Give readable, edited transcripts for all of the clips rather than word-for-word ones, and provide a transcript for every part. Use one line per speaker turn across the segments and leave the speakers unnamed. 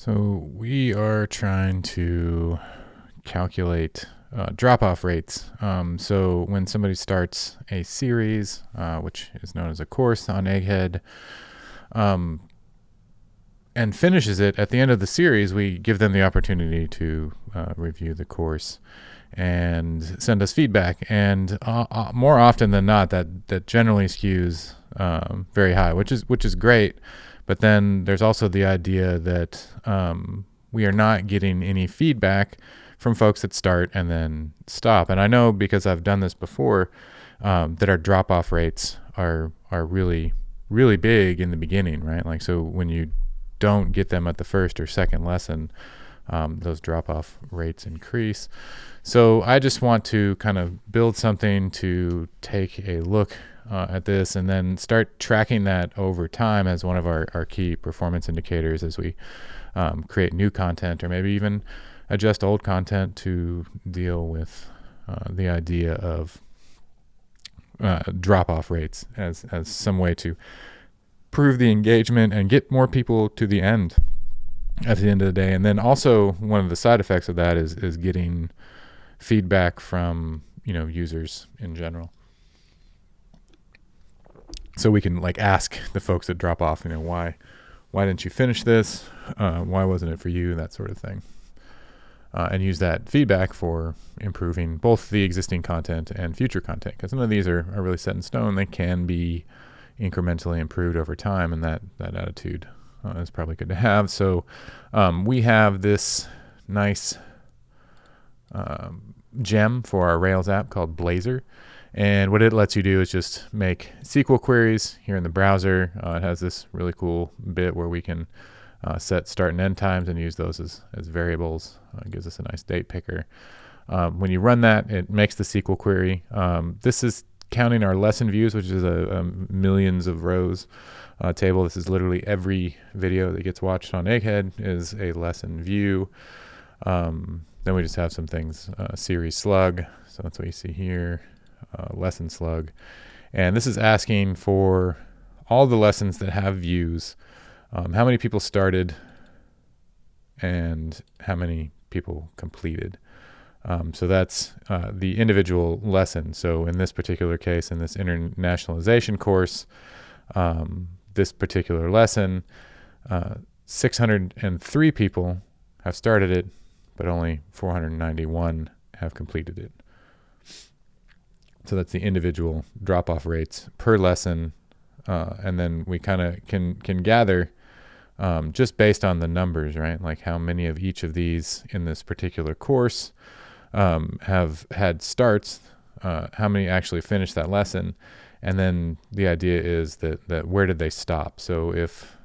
So we are trying to calculate drop-off rates. So when somebody starts a series, which is known as a course on Egghead, and finishes it, at the end of the series, we give them the opportunity to review the course and send us feedback. And more often than not, that generally skews very high, which is great. But then there's also the idea that we are not getting any feedback from folks that start and then stop. And I know, because I've done this before, that our drop-off rates are really, really big in the beginning, right? Like, so when you don't get them at the first or second lesson, those drop-off rates increase. So I just want to kind of build something to take a look at this and then start tracking that over time as one of our key performance indicators as we create new content, or maybe even adjust old content to deal with the idea of drop-off rates as some way to prove the engagement and get more people to the end at the end of the day. And then also one of the side effects of that is getting feedback from users in general. So we can ask the folks that drop off, why didn't you finish this? Why wasn't it for you? That sort of thing. And use that feedback for improving both the existing content and future content, because none of these are really set in stone. They can be incrementally improved over time, and that attitude is probably good to have. So we have this nice gem for our Rails app called Blazor. And what it lets you do is just make SQL queries here in the browser. It has this really cool bit where we can set start and end times and use those as variables. It gives us a nice date picker. When you run that, it makes the SQL query. This is counting our lesson views, which is a millions of rows table. This is literally every video that gets watched on Egghead is a lesson view. Then we just have some things, series slug. So that's what you see here. Lesson slug, and this is asking for all the lessons that have views, how many people started and how many people completed. So that's the individual lesson. So in this particular case, in this internationalization course, this particular lesson, 603 people have started it, but only 491 have completed it. So that's the individual drop-off rates per lesson, and then we kind of can gather just based on the numbers, right? Like how many of each of these in this particular course have had starts, how many actually finished that lesson, and then the idea is that where did they stop? So if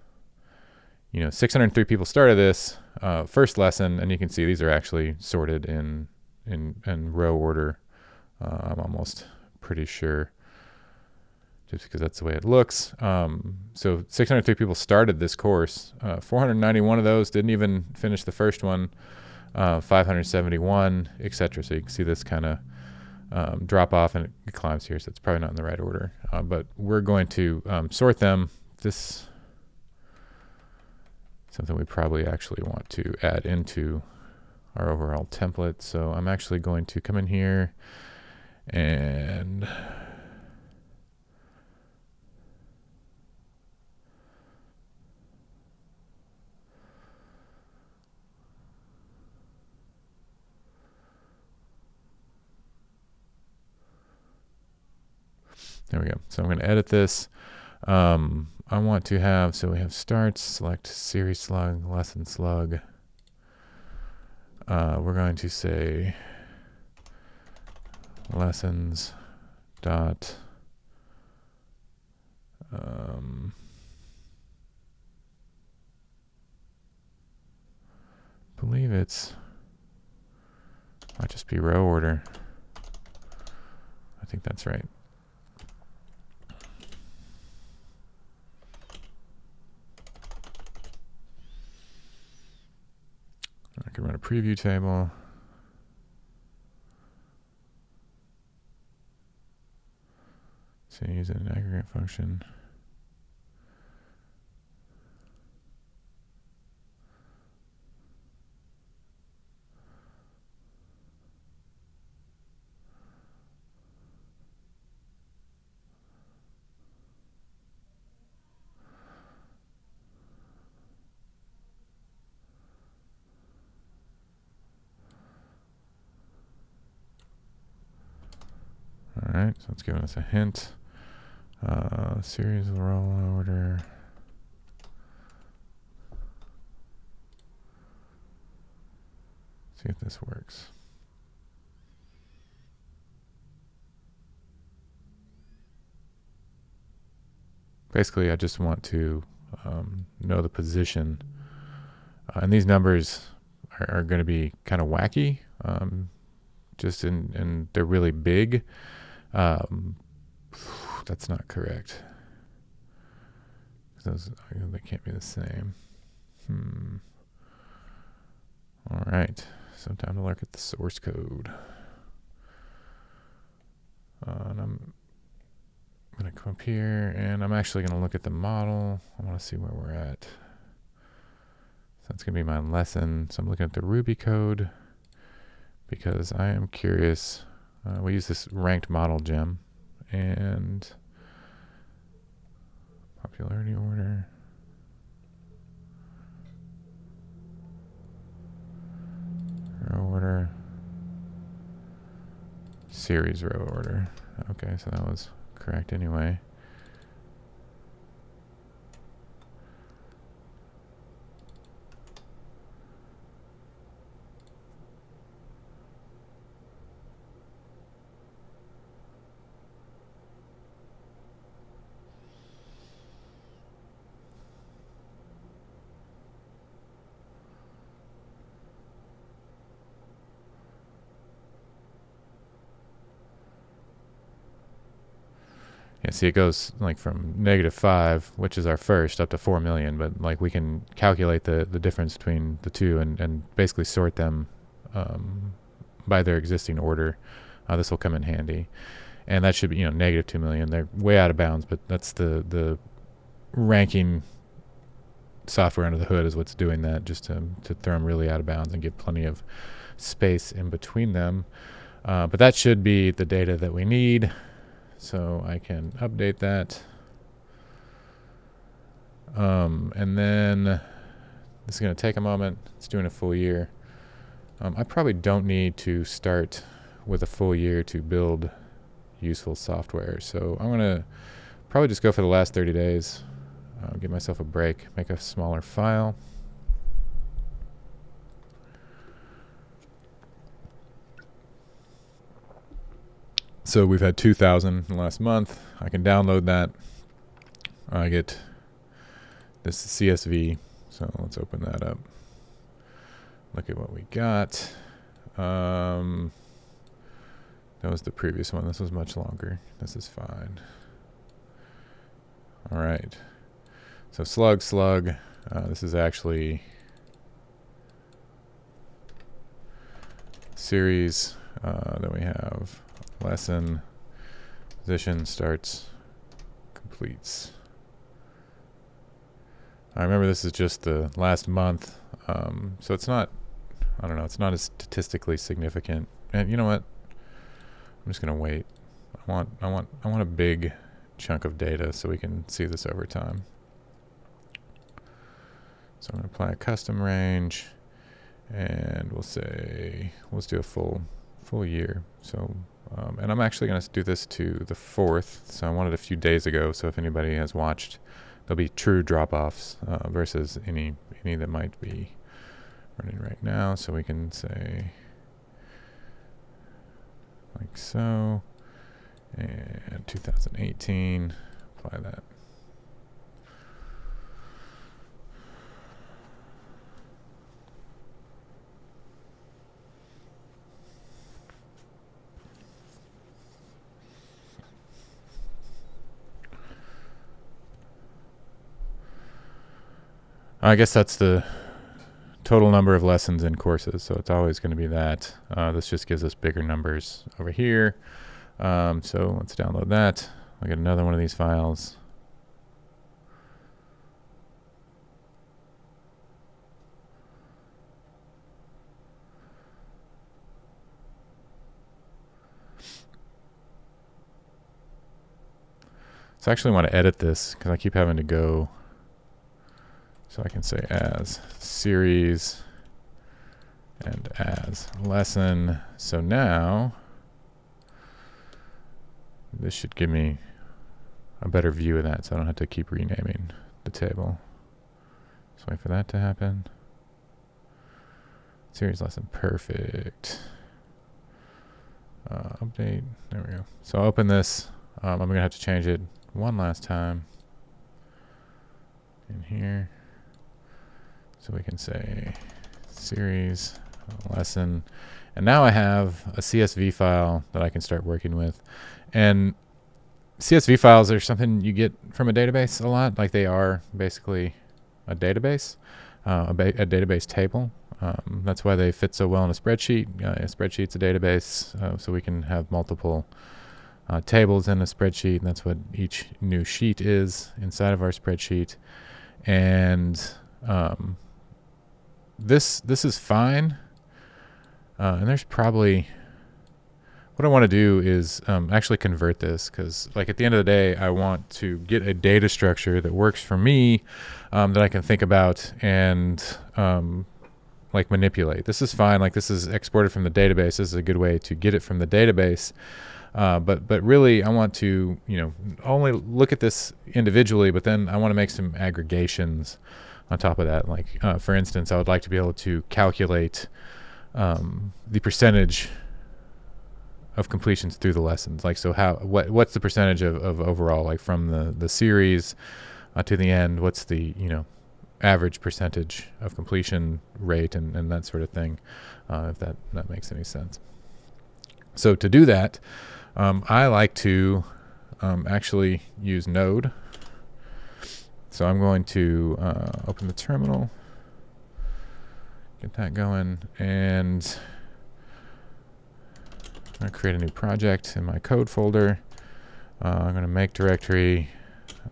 603 people started this first lesson, and you can see these are actually sorted in row order. I'm almost pretty sure, just because that's the way it looks. So 603 people started this course. 491 of those didn't even finish the first one. 571, etc. So you can see this kind of drop off, and it climbs here. So it's probably not in the right order. But we're going to sort them. This is something we probably actually want to add into our overall template. So I'm actually going to come in here and there we go. So I'm going to edit this. I want to have, so we have starts, select series slug, lesson slug. We're going to say lessons dot believe it's might just be row order. I think that's right. I can run a preview table. So use an aggregate function. right, so it's giving us a hint. Series row order. See if this works. Basically, I just want to know the position. And these numbers are going to be kind of wacky, and they're really big. That's not correct. They can't be the same. All right, so time to look at the source code. And I'm going to come up here, and I'm actually going to look at the model. I want to see where we're at. So that's going to be my lesson. So I'm looking at the Ruby code because I am curious. We use this ranked model gem and popularity order. Row order. Series row order. Okay, so that was correct anyway. Yeah, see, it goes like from -5, which is our first, up to 4 million, but like we can calculate the difference between the two and basically sort them by their existing order. This will come in handy. And that should be, -2 million. They're way out of bounds, but that's the ranking software under the hood is what's doing that, just to throw them really out of bounds and give plenty of space in between them. But that should be the data that we need. So I can update that. And then this is going to take a moment. It's doing a full year. I probably don't need to start with a full year to build useful software. So I'm going to probably just go for the last 30 days. Give myself a break, make a smaller file. So we've had 2,000 in the last month. I can download that. I get this CSV. So let's open that up. Look at what we got. That was the previous one. This was much longer. This is fine. All right. So slug. This is actually series that we have. Lesson, position, starts, completes. I remember this is just the last month, so it's not, I don't know, it's not as statistically significant. And you know what? I'm just gonna wait. I want a big chunk of data so we can see this over time. So I'm gonna apply a custom range, and we'll say let's do a full year. So. And I'm actually going to do this to the 4th, so I wanted a few days ago, so if anybody has watched, there'll be true drop-offs versus any that might be running right now. So we can say like so, and 2018, apply that. I guess that's the total number of lessons in courses, so it's always going to be that. This just gives us bigger numbers over here. So let's download that. I'll get another one of these files. So I actually want to edit this because I keep having to go. So I can say as series and as lesson. So now this should give me a better view of that, so I don't have to keep renaming the table. Just wait for that to happen. Series lesson, perfect. Update, there we go. So I'll open this. I'm gonna have to change it one last time in here. So we can say series lesson. And now I have a CSV file that I can start working with. And CSV files are something you get from a database a lot. Like they are basically a database, a database table. That's why they fit so well in a spreadsheet. A spreadsheet's a database, so we can have multiple tables in a spreadsheet. And that's what each new sheet is inside of our spreadsheet. And this is fine. And there's probably, what I want to do is actually convert this, because like at the end of the day, I want to get a data structure that works for me, that I can think about and like manipulate. This is fine. Like this is exported from the database. This is a good way to get it from the database. But really, I want to, only look at this individually, but then I want to make some aggregations on top of that. Like, for instance, I would like to be able to calculate the percentage of completions through the lessons. Like, so what's the percentage of overall, like from the series to the end? What's the, average percentage of completion rate and that sort of thing, if that makes any sense. So to do that, I like to actually use Node. So I'm going to open the terminal, get that going, and I'm going to create a new project in my code folder. I'm going to make directory.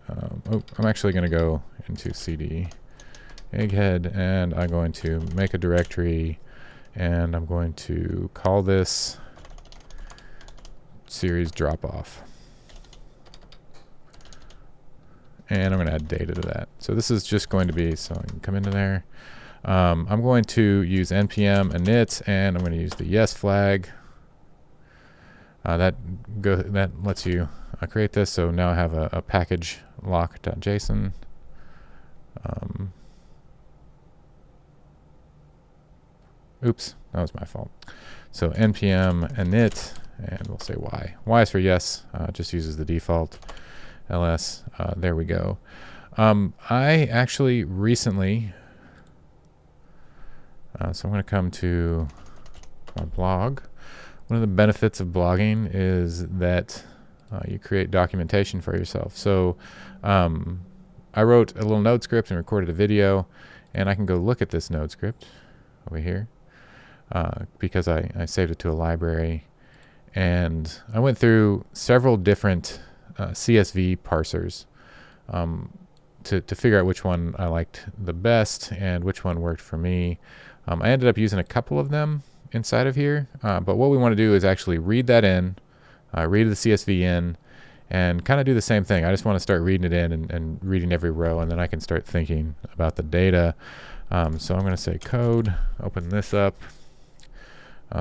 I'm actually going to go into CD egghead, and I'm going to make a directory, and I'm going to call this series drop off. And I'm going to add data to that. So this is just going to be, so I can come into there. I'm going to use npm init, and I'm going to use the yes flag. That lets you create this. So now I have a package lock.json. Oops, that was my fault. So npm init, and we'll say y. Y is for yes, just uses the default ls. There we go. I actually recently, so I'm going to come to my blog. One of the benefits of blogging is that you create documentation for yourself. So I wrote a little node script and recorded a video, and I can go look at this node script over here because I saved it to a library. And I went through several different CSV parsers to figure out which one I liked the best and which one worked for me. I ended up using a couple of them inside of here, but what we want to do is actually read that in, read the CSV in, and kind of do the same thing. I just want to start reading it in and reading every row, and then I can start thinking about the data. So I'm going to say code, open this up.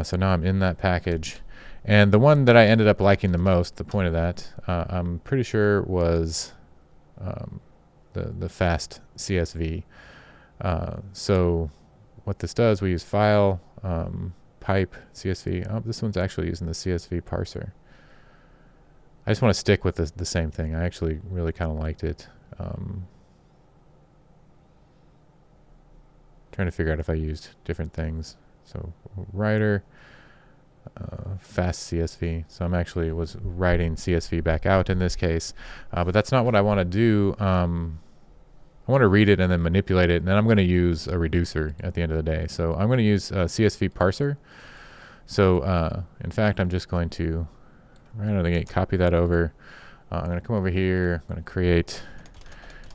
So now I'm in that package. And the one that I ended up liking the most, the point of that, I'm pretty sure was the fast CSV. So what this does, we use file, pipe, CSV. Oh, this one's actually using the CSV parser. I just want to stick with the same thing. I actually really kind of liked it. Trying to figure out if I used different things. So writer, fast CSV. So I'm actually was writing CSV back out in this case, but that's not what I want to do. I want to read it and then manipulate it, and then I'm going to use a reducer at the end of the day. So I'm going to use a CSV parser. So in fact, I'm just going to right out of the gate copy that over. I'm going to come over here. I'm going to create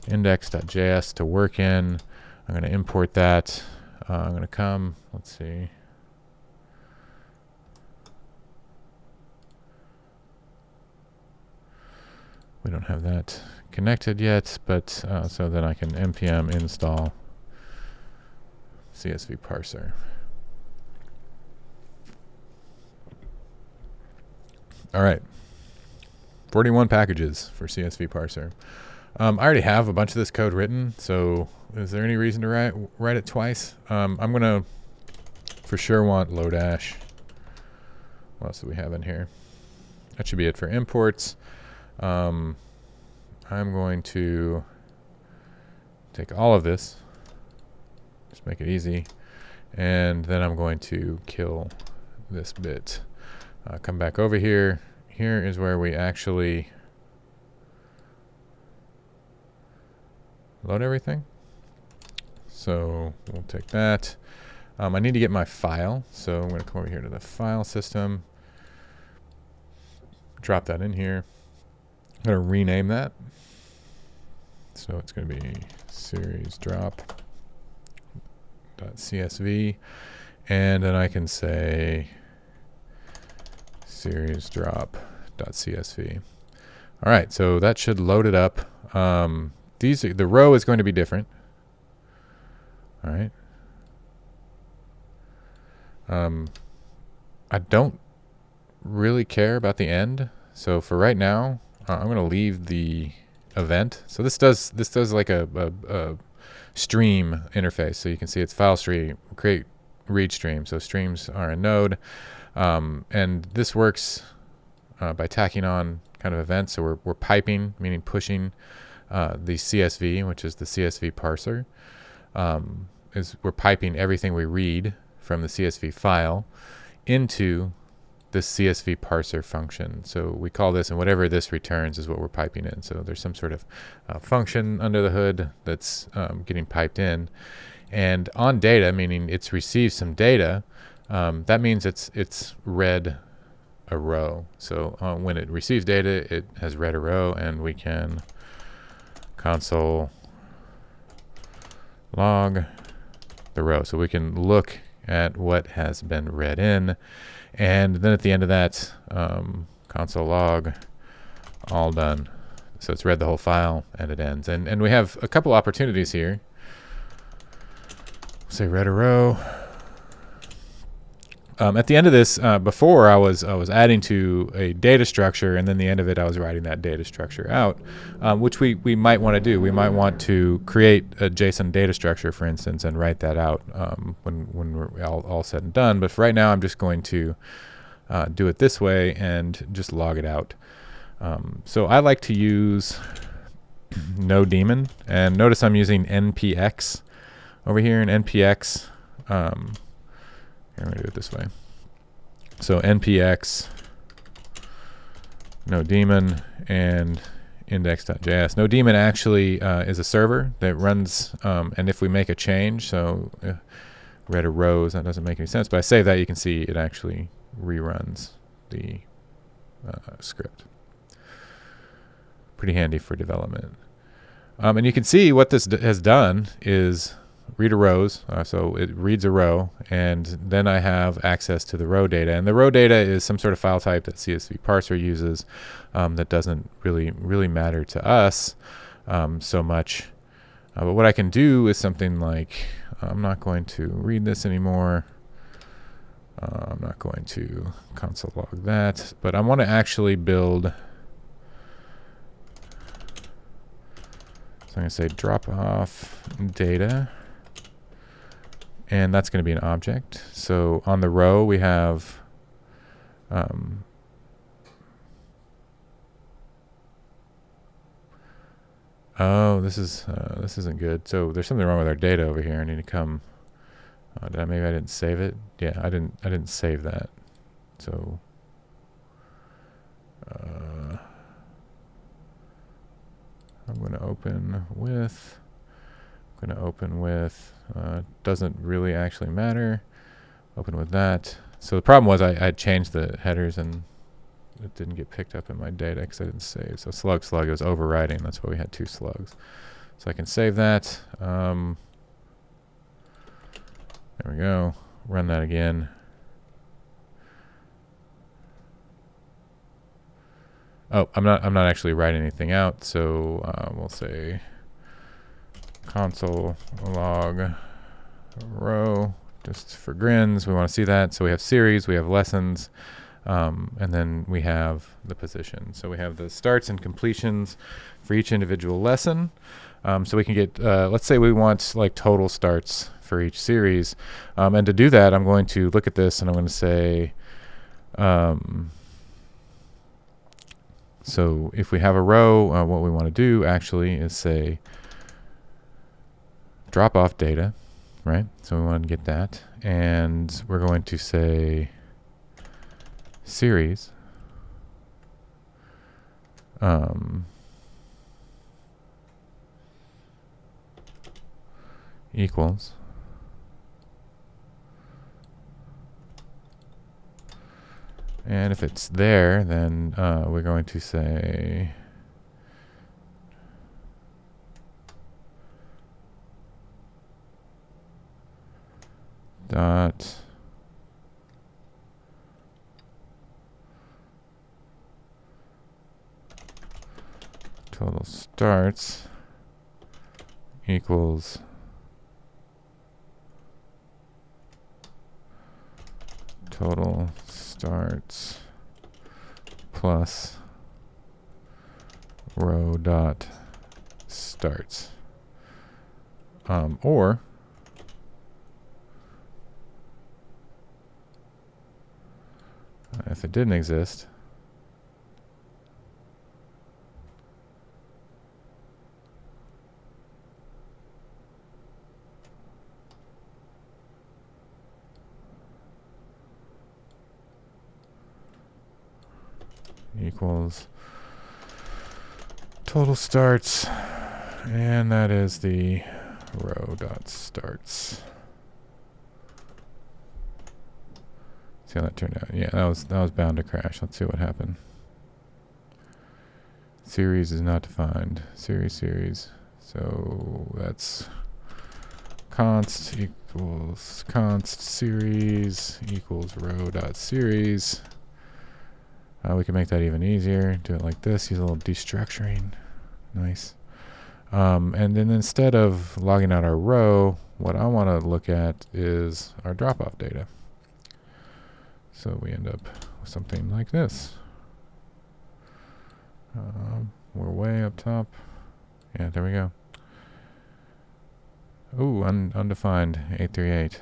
index.js to work in. I'm going to import that. I'm going to come, let's see. We don't have that connected yet, but so then I can npm install CSV parser. All right. 41 packages for CSV parser. I already have a bunch of this code written, so is there any reason to write it twice? I'm going to for sure want Lodash. What else do we have in here? That should be it for imports. I'm going to take all of this, just make it easy, and then I'm going to kill this bit. Come back over here. Here is where we actually load everything. So we'll take that. I need to get my file, so I'm going to come over here to the file system, drop that in here. I'm going to rename that. So it's going to be series drop.csv, and then I can say series drop.csv. All right, so that should load it up. The row is going to be different. All right. I don't really care about the end. So for right now, I'm going to leave the event. So this does like a stream interface. So you can see it's file stream, create read stream. So streams are a node. And this works by tacking on kind of events. So we're piping, meaning pushing the CSV, which is the CSV parser. We're piping everything we read from the CSV file into this CSV parser function. So we call this, and whatever this returns is what we're piping in. So there's some sort of function under the hood that's getting piped in. And on data, meaning it's received some data, that means it's read a row. So when it receives data, it has read a row, and we can console log the row. So we can look at what has been read in, and then at the end of that, console log all done. So it's read the whole file and it ends. And we have a couple opportunities here. Say read a row. At the end of this, before I was adding to a data structure, and then the end of it I was writing that data structure out, which we might want to do. We might want to create a JSON data structure, for instance, and write that out when we're all said and done. But for right now, I'm just going to do it this way and just log it out. So I like to use no daemon, and notice I'm using npx over here, and npx. I'm going to do it this way. So npx no daemon and index.js. No daemon actually is a server that runs, and if we make a change, so read a rows, that doesn't make any sense, but I save that, you can see it actually reruns the script. Pretty handy for development. And you can see what this has done is read a rows, so it reads a row, and then I have access to the row data. And the row data is some sort of file type that CSV parser uses that doesn't really matter to us so much. But what I can do is something like, I'm not going to read this anymore. I'm not going to console log that, but I want to actually build. So I'm going to say drop off data. And that's going to be an object. So on the row we have oh, this isn't good. So there's something wrong with our data over here. I need to come. Maybe I didn't save it. Yeah, I didn't save that. So I'm going to open with. Doesn't really actually matter. Open with that. So the problem was I changed the headers and it didn't get picked up in my data because I didn't save. So slug it was overwriting. That's why we had two slugs. So I can save that. There we go. Run that again. Oh, I'm not actually writing anything out. So we'll say console log row, just for grins. We want to see that. So we have series, we have lessons, And then we have the position. So we have the starts and completions for each individual lesson. So we can get, let's say we want like total starts for each series. And to do that, I'm going to look at this and I'm going to say, so if we have a row, what we want to do actually is say drop off data, right? So we want to get that. And we're going to say series equals and if it's there, then we're going to say dot total starts equals total starts plus row dot starts. Or if it didn't exist, equals total starts, and that is the row dot starts. See how that turned out. Yeah, that was bound to crash. Let's see what happened. Series is not defined. Series. So that's const equals const series equals row dot series. We can make that even easier. Do it like this. Use a little destructuring. Nice. And then instead of logging out our row, what I want to look at is our drop-off data. So we end up with something like this. We're way up top. Yeah, there we go. Ooh, undefined 838.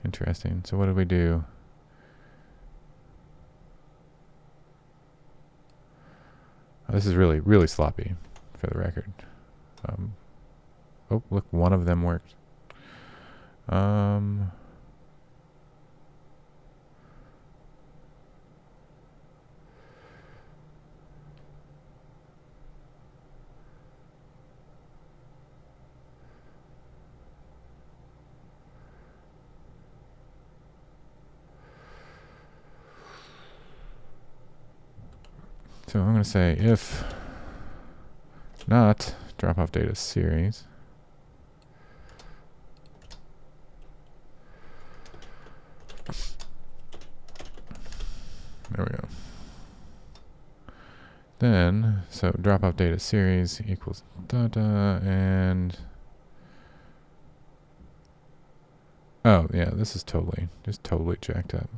Interesting. So what did we do? This is really, really sloppy, for the record. Oh, look, one of them worked. So I'm going to say if not drop-off data series, there we go. Then, so drop-off data series equals data, and oh yeah, this is totally jacked up.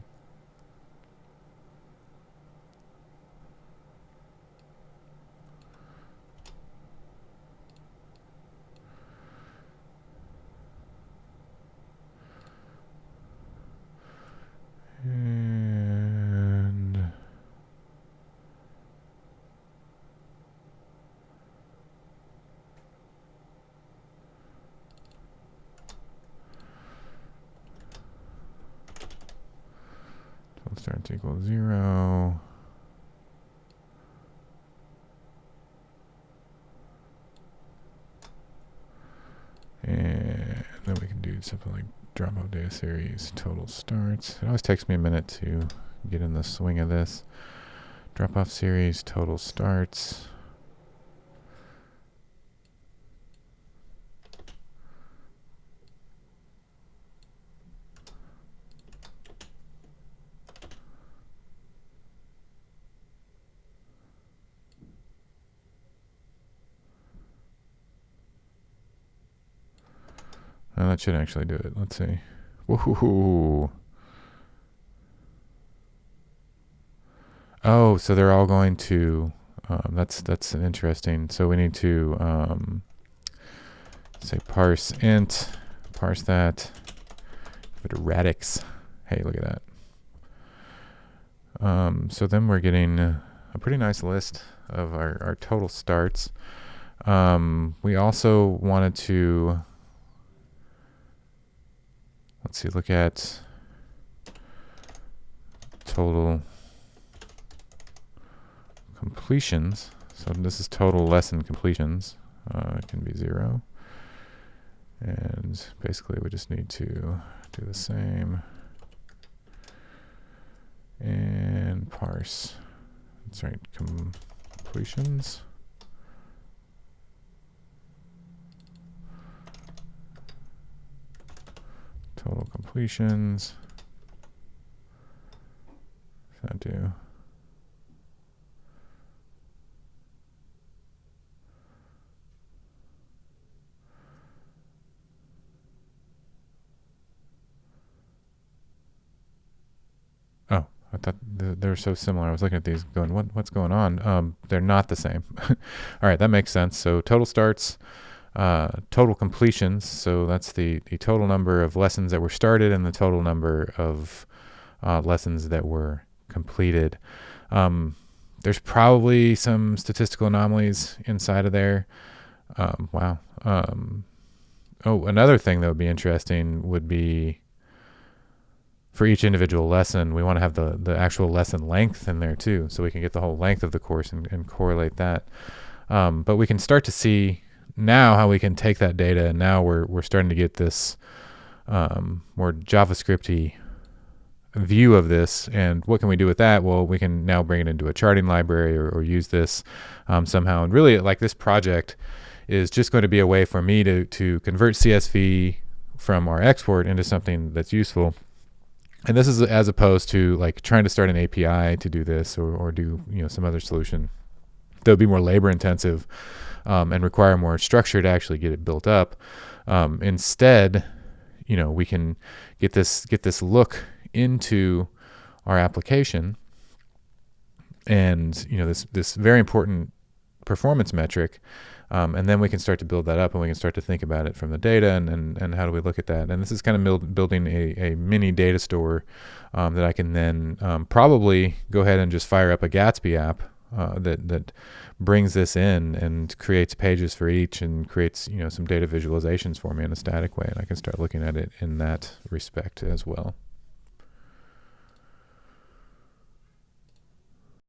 And total starts equals 0. And then we can do something like drop-off data series total starts. It always takes me a minute to get in the swing of this. Drop-off series total starts. That should actually do it. Let's see. Woohoo! Oh, so they're all going to, that's an interesting, so we need to say parse int, parse that, give it a radix. Hey, look at that. So then we're getting a pretty nice list of our total starts. We also wanted to, let's see, look at total completions. So this is total lesson completions. It can be 0. And basically we just need to do the same and parse. That's right, completions. Total completions. What's that do? Oh, I thought they were so similar. I was looking at these going, what's going on? They're not the same. All right, that makes sense. So total starts, total completions. So that's the total number of lessons that were started and the total number of lessons that were completed. There's probably some statistical anomalies inside of there. Wow. Oh, another thing that would be interesting would be for each individual lesson, we want to have the actual lesson length in there too, so we can get the whole length of the course and correlate that. But we can start to see now how we can take that data, and now we're starting to get this more JavaScript-y view of this. And what can we do with that? Well, we can now bring it into a charting library or use this somehow. And really, like, this project is just going to be a way for me to convert CSV from our export into something that's useful. And this is as opposed to like trying to start an API to do this or do some other solution that would be more labor intensive and require more structure to actually get it built up. Instead, we can get this look into our application, and this very important performance metric, and then we can start to build that up, and we can start to think about it from the data and how do we look at that. And this is kind of building a mini data store that I can then probably go ahead and just fire up a Gatsby app that brings this in and creates pages for each and creates some data visualizations for me in a static way, and I can start looking at it in that respect as well.